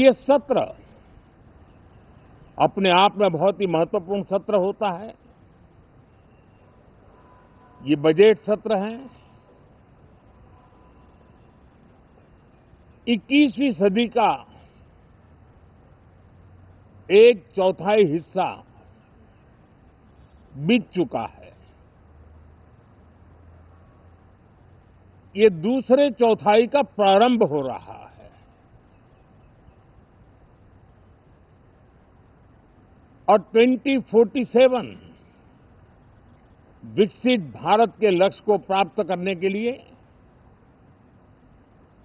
ये सत्र अपने आप में बहुत ही महत्वपूर्ण सत्र होता है। ये बजट सत्र है। 21वीं सदी का एक चौथाई हिस्सा बीत चुका है। ये दूसरे चौथाई का प्रारंभ हो रहा है और 2047 विकसित भारत के लक्ष्य को प्राप्त करने के लिए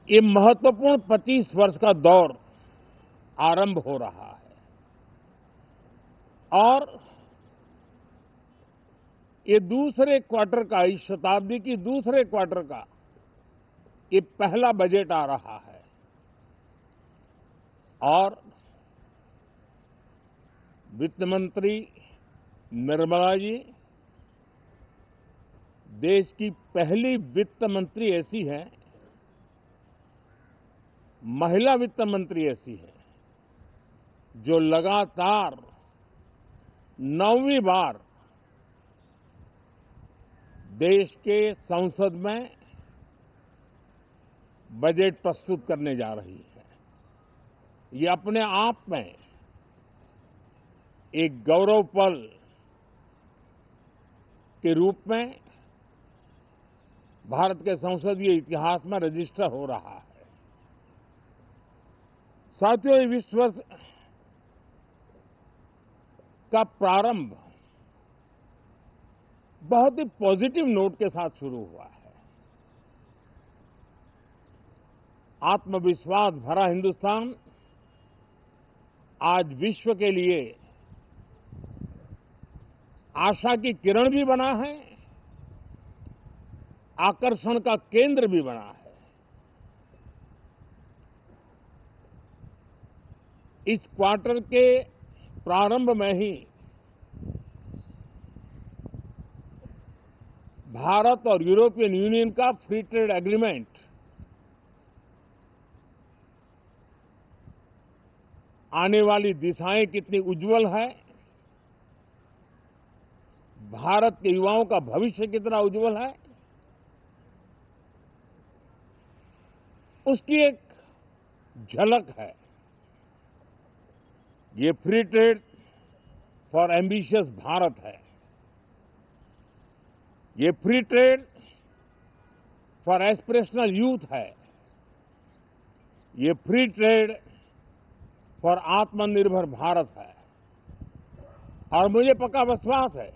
ये महत्वपूर्ण 25 वर्ष का दौर आरंभ हो रहा है और ये दूसरे क्वार्टर का, इस शताब्दी की दूसरे क्वार्टर का ये पहला बजट आ रहा है और वित्त मंत्री निर्मला जी देश की पहली वित्त मंत्री ऐसी है, महिला वित्त मंत्री ऐसी है जो लगातार 9वीं बार देश के संसद में बजट प्रस्तुत करने जा रही है। ये अपने आप में एक गौरव पल के रूप में भारत के संसदीय इतिहास में रजिस्टर हो रहा है। साथियों, इस वर्ष का प्रारंभ बहुत ही पॉजिटिव नोट के साथ शुरू हुआ है। आत्मविश्वास भरा हिंदुस्तान आज विश्व के लिए आशा की किरण भी बना है, आकर्षण का केंद्र भी बना है। इस क्वार्टर के प्रारंभ में ही भारत और यूरोपियन यूनियन का फ्री ट्रेड एग्रीमेंट आने वाली दिशाएं कितनी उज्जवल है, भारत के युवाओं का भविष्य कितना उज्जवल है, उसकी एक झलक है। ये free trade for ambitious Bharat है। ये free trade for aspirational youth है। ये फ्री ट्रेड फॉर आत्मनिर्भर भारत है। और मुझे पक्का विश्वास है,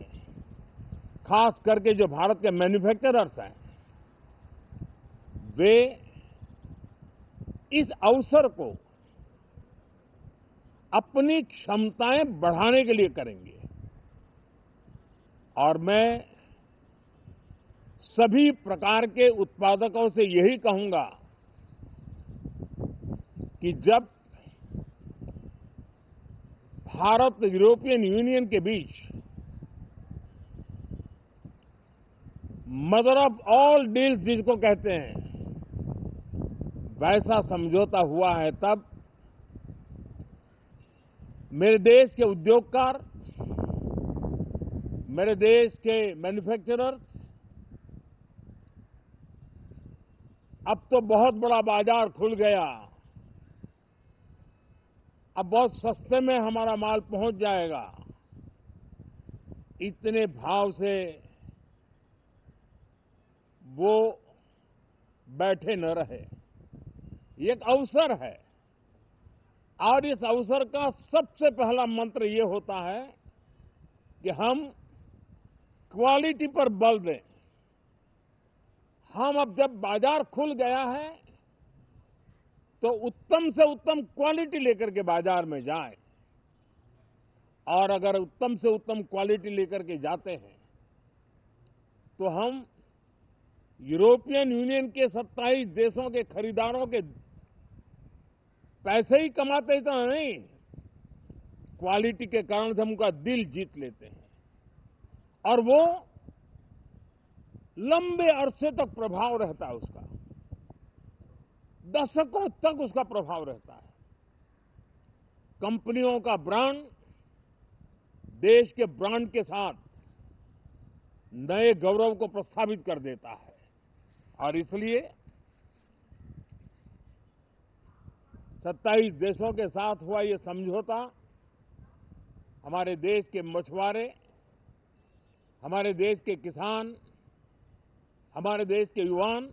खास करके जो भारत के मैन्युफैक्चरर्स हैं, वे इस अवसर को अपनी क्षमताएं बढ़ाने के लिए करेंगे। और मैं सभी प्रकार के उत्पादकों से यही कहूंगा कि जब भारत यूरोपियन यूनियन के बीच मदर ऑफ ऑल डील्स जिसको कहते हैं, वैसा समझौता हुआ है, तब मेरे देश के उद्योगकार, मेरे देश के मैन्युफैक्चरर्स अब तो बहुत बड़ा बाजार खुल गया, अब बहुत सस्ते में हमारा माल पहुंच जाएगा, इतने भाव से वो बैठे न रहे। ये एक अवसर है और इस अवसर का सबसे पहला मंत्र ये होता है कि हम क्वालिटी पर बल दें। हम अब जब बाजार खुल गया है तो उत्तम से उत्तम क्वालिटी लेकर के बाजार में जाएं। और अगर उत्तम से उत्तम क्वालिटी लेकर के जाते हैं तो हम यूरोपियन यूनियन के 27 देशों के खरीदारों के पैसे ही कमाते इतना नहीं, क्वालिटी के कारण से हम उनका दिल जीत लेते हैं और वो लंबे अरसे तक प्रभाव रहता है उसका, दशकों तक उसका प्रभाव रहता है। कंपनियों का ब्रांड देश के ब्रांड के साथ नए गौरव को प्रस्थापित कर देता है और इसलिए 27 देशों के साथ हुआ ये समझौता हमारे देश के मछुआरे, हमारे देश के किसान, हमारे देश के युवान,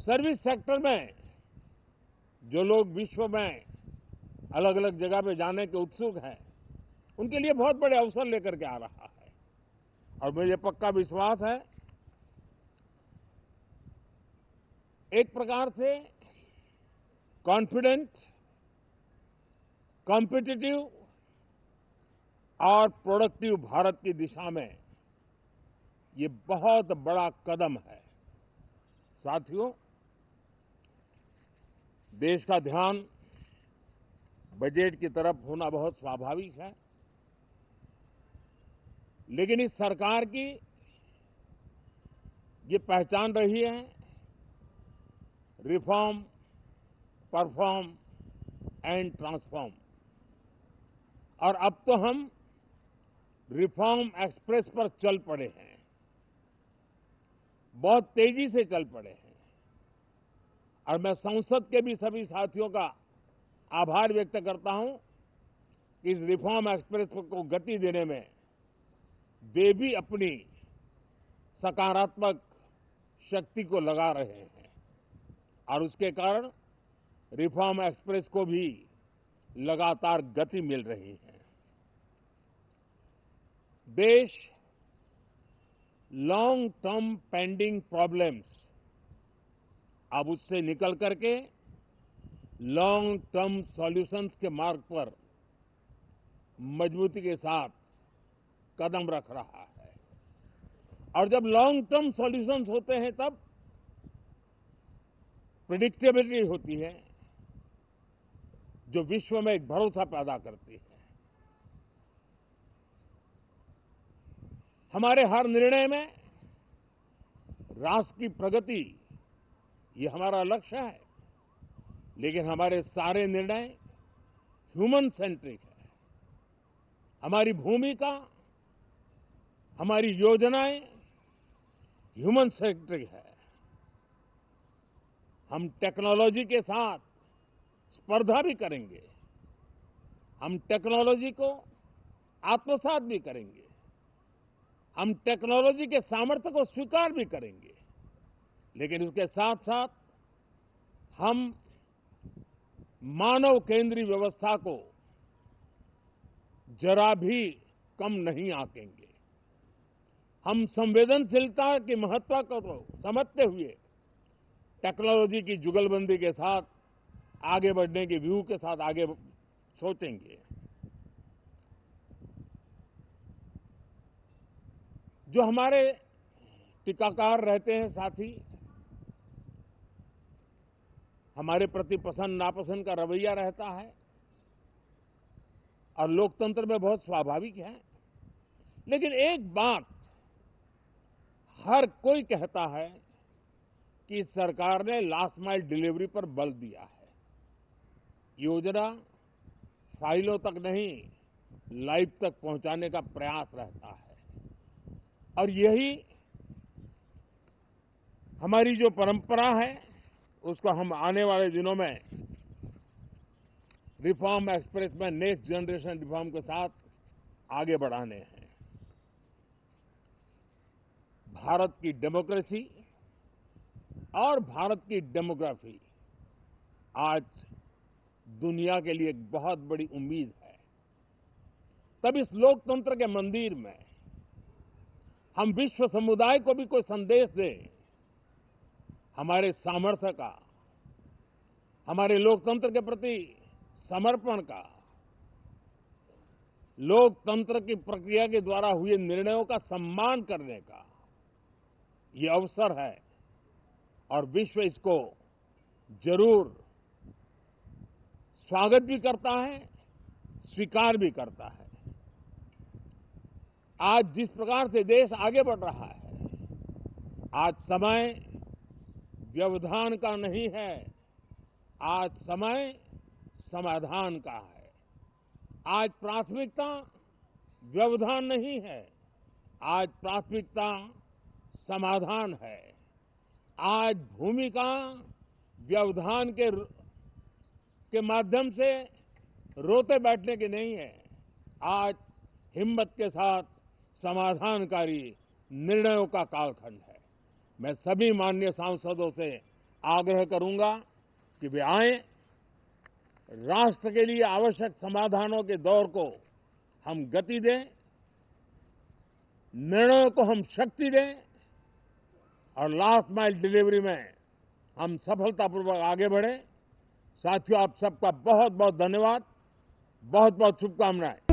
सर्विस सेक्टर में जो लोग विश्व में अलग अलग जगह पे जाने के उत्सुक हैं, उनके लिए बहुत बड़े अवसर लेकर के आ रहा है और मुझे पक्का विश्वास है एक प्रकार से कॉन्फिडेंट, कॉम्पिटिटिव और प्रोडक्टिव भारत की दिशा में ये बहुत बड़ा कदम है। साथियों, देश का ध्यान बजट की तरफ होना बहुत स्वाभाविक है, लेकिन इस सरकार की ये पहचान रही है रिफॉर्म, परफॉर्म एंड ट्रांसफॉर्म। और अब तो हम रिफॉर्म एक्सप्रेस पर चल पड़े हैं, बहुत तेजी से चल पड़े हैं और मैं संसद के भी सभी साथियों का आभार व्यक्त करता हूं कि इस रिफॉर्म एक्सप्रेस को गति देने में वे भी अपनी सकारात्मक शक्ति को लगा रहे हैं और उसके कारण रिफॉर्म एक्सप्रेस को भी लगातार गति मिल रही है। देश लॉन्ग टर्म पेंडिंग प्रॉब्लम्स अब उससे निकल करके लॉन्ग टर्म सॉल्यूशंस के मार्ग पर मजबूती के साथ कदम रख रहा है और जब लॉन्ग टर्म सॉल्यूशंस होते हैं तब प्रेडिक्टेबिलिटी होती है जो विश्व में एक भरोसा पैदा करती है। हमारे हर निर्णय में राष्ट्र की प्रगति ये हमारा लक्ष्य है, लेकिन हमारे सारे निर्णय ह्यूमन सेंट्रिक है। हमारी भूमिका, हमारी योजनाएं ह्यूमन सेंट्रिक है। हम टेक्नोलॉजी के साथ स्पर्धा भी करेंगे, हम टेक्नोलॉजी को आत्मसात भी करेंगे, हम टेक्नोलॉजी के सामर्थ्य को स्वीकार भी करेंगे, लेकिन उसके साथ साथ हम मानव केंद्रीय व्यवस्था को जरा भी कम नहीं आंकेंगे। हम संवेदनशीलता के महत्व को समझते हुए टेक्नोलॉजी की जुगलबंदी के साथ आगे बढ़ने के व्यू के साथ आगे सोचेंगे। जो हमारे टीकाकार रहते हैं साथी, हमारे प्रति पसंद नापसंद का रवैया रहता है और लोकतंत्र में बहुत स्वाभाविक है, लेकिन एक बात हर कोई कहता है कि सरकार ने लास्ट माइल डिलीवरी पर बल दिया है। योजना फाइलों तक नहीं, लाइव तक पहुंचाने का प्रयास रहता है और यही हमारी जो परंपरा है उसको हम आने वाले दिनों में रिफॉर्म एक्सप्रेस में नेक्स्ट जनरेशन रिफॉर्म के साथ आगे बढ़ाने हैं। भारत की डेमोक्रेसी और भारत की डेमोग्राफी आज दुनिया के लिए एक बहुत बड़ी उम्मीद है। तब इस लोकतंत्र के मंदिर में हम विश्व समुदाय को भी कोई संदेश दें हमारे सामर्थ्य का, हमारे लोकतंत्र के प्रति समर्पण का, लोकतंत्र की प्रक्रिया के द्वारा हुए निर्णयों का सम्मान करने का ये अवसर है और विश्व इसको जरूर स्वागत भी करता है, स्वीकार भी करता है। आज जिस प्रकार से देश आगे बढ़ रहा है, आज समय व्यवधान का नहीं है, आज समय समाधान का है। आज प्राथमिकता व्यवधान नहीं है, आज प्राथमिकता समाधान है। आज भूमिका व्यवधान के माध्यम से रोते बैठने की नहीं है, आज हिम्मत के साथ समाधानकारी निर्णयों का कालखंड है। मैं सभी माननीय सांसदों से आग्रह करूंगा कि वे आएं, राष्ट्र के लिए आवश्यक समाधानों के दौर को हम गति दें, निर्णयों को हम शक्ति दें और लास्ट माइल डिलीवरी में हम सफलतापूर्वक आगे बढ़ें। साथियों, आप सबका बहुत बहुत धन्यवाद, बहुत बहुत शुभकामनाएं।